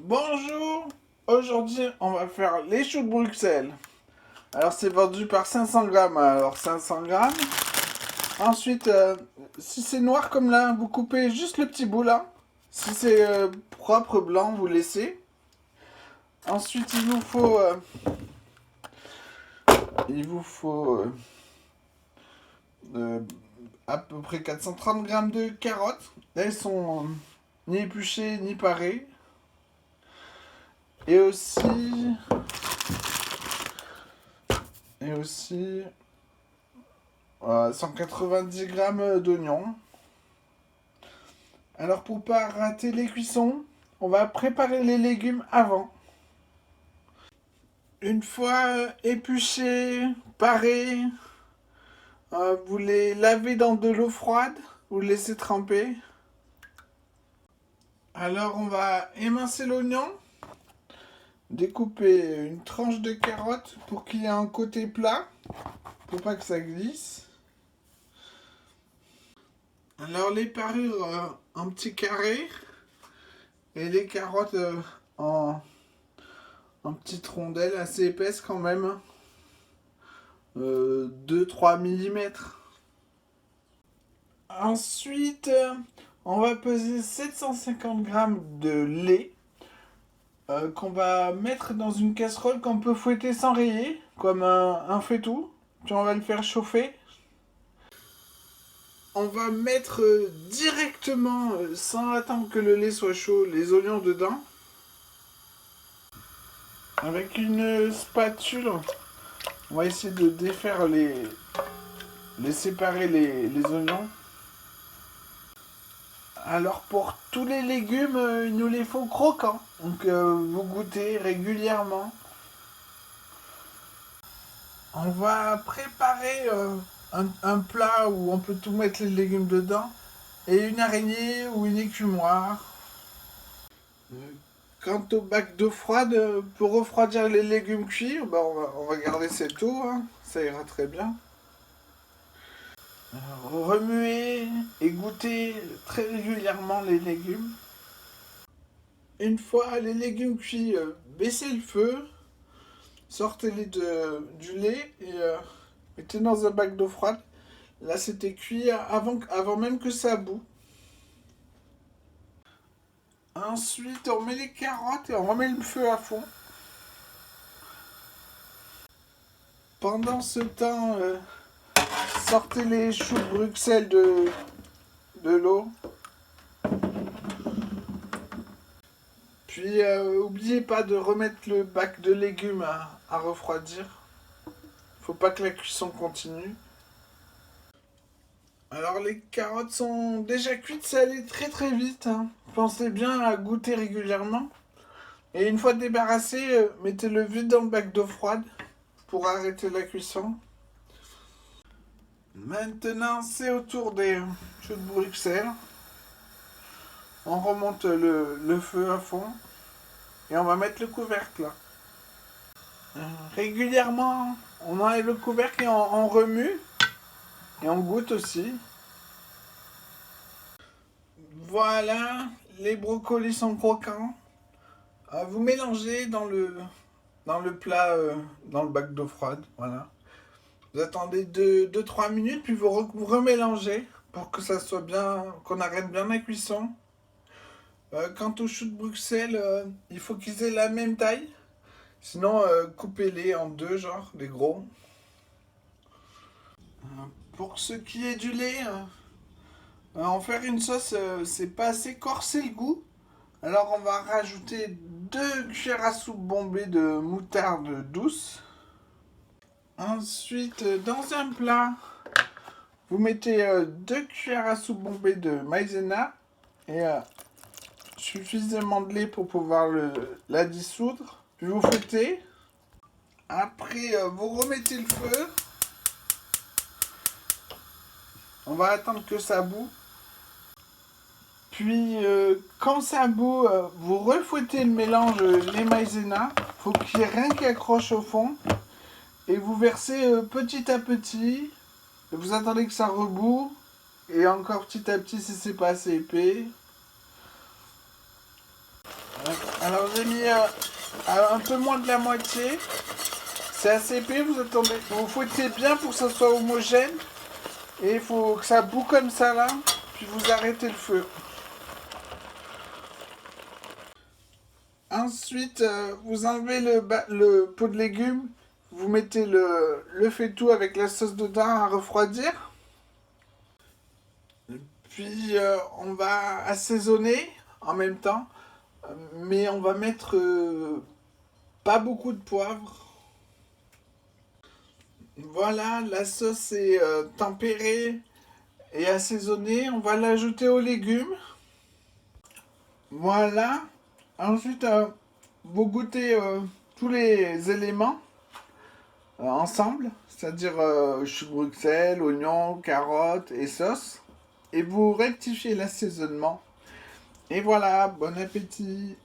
Bonjour, aujourd'hui on va faire les choux de Bruxelles. Alors c'est vendu par 500 grammes, alors 500 grammes. Ensuite, si c'est noir comme là, vous coupez juste le petit bout là. Si c'est propre blanc, vous laissez. Ensuite il vous faut euh, à peu près 430 grammes de carottes. Là, elles sont ni épluchées ni parées. Et aussi, et aussi 190 grammes d'oignons. Alors pour pas rater les cuissons, on va préparer les légumes avant. Une fois épluchés, parés, vous les lavez dans de l'eau froide, vous les laissez tremper. Alors on va émincer l'oignon, découper une tranche de carotte pour qu'il y ait un côté plat, pour pas que ça glisse. Alors les parures en petits carrés et les carottes en petites rondelles assez épaisses quand même, 2-3 mm. Ensuite, on va peser 750 grammes de lait qu'on va mettre dans une casserole qu'on peut fouetter sans rayer, comme un fouettou. Puis on va le faire chauffer. On va mettre directement, sans attendre que le lait soit chaud, les oignons dedans. Avec une spatule, on va essayer de défaire séparer les oignons. Alors pour tous les légumes, il nous les faut croquants. Donc vous goûtez régulièrement. On va préparer un plat où on peut tout mettre les légumes dedans. Et une araignée ou une écumoire. Quant au bac d'eau froide, pour refroidir les légumes cuits, ben on va garder cette eau, hein, ça ira très bien. Remuer et goûter très régulièrement les légumes. Une fois les légumes cuits, baissez le feu, sortez-les du lait et mettez dans un bac d'eau froide. Là c'était cuit avant même que ça bout. Ensuite on met les carottes et on remet le feu à fond. Pendant ce temps, sortez les choux de Bruxelles de l'eau. Puis oubliez pas de remettre le bac de légumes à refroidir. Faut pas que la cuisson continue. Alors les carottes sont déjà cuites, ça allait très très vite, hein. Pensez bien à goûter régulièrement. Et une fois débarrassé, mettez-le vite dans le bac d'eau froide pour arrêter la cuisson. Maintenant c'est au tour des choux de Bruxelles. On remonte le feu à fond et on va mettre le couvercle là. Régulièrement, on enlève le couvercle et on remue et on goûte aussi. Voilà, les brocolis sont croquants. Vous mélangez dans le plat, dans le bac d'eau froide. Voilà. Vous attendez 2-3 minutes, puis vous remélangez pour que ça soit bien, qu'on arrête bien la cuisson. Quant aux choux de Bruxelles, il faut qu'ils aient la même taille. Sinon, coupez-les en deux, genre, les gros. Pour ce qui est du lait, en faire une sauce, c'est pas assez corsé le goût. Alors on va rajouter 2 cuillères à soupe bombées de moutarde douce. Ensuite, dans un plat, vous mettez 2 cuillères à soupe bombées de maïzena et suffisamment de lait pour pouvoir la dissoudre. Puis vous fouettez. Après, vous remettez le feu. On va attendre que ça bout. Puis, quand ça bout, vous refouettez le mélange, les maïzena. Faut qu'il n'y ait rien qui accroche au fond. Et vous versez petit à petit. Et vous attendez que ça rebout. Et encore petit à petit si c'est pas assez épais. Alors j'ai mis un peu moins de la moitié. C'est assez épais, vous attendez. Vous fouettez bien pour que ça soit homogène. Et il faut que ça bout comme ça là. Puis vous arrêtez le feu. Ensuite, vous enlevez le pot de légumes. Vous mettez le faitout avec la sauce dedans à refroidir. Puis on va assaisonner en même temps. Mais on va mettre pas beaucoup de poivre. Voilà, la sauce est tempérée et assaisonnée. On va l'ajouter aux légumes. Voilà. Ensuite, vous goûtez tous les éléments ensemble, c'est-à-dire chou Bruxelles, oignons, carottes et sauce. Et vous rectifiez l'assaisonnement. Et voilà, bon appétit.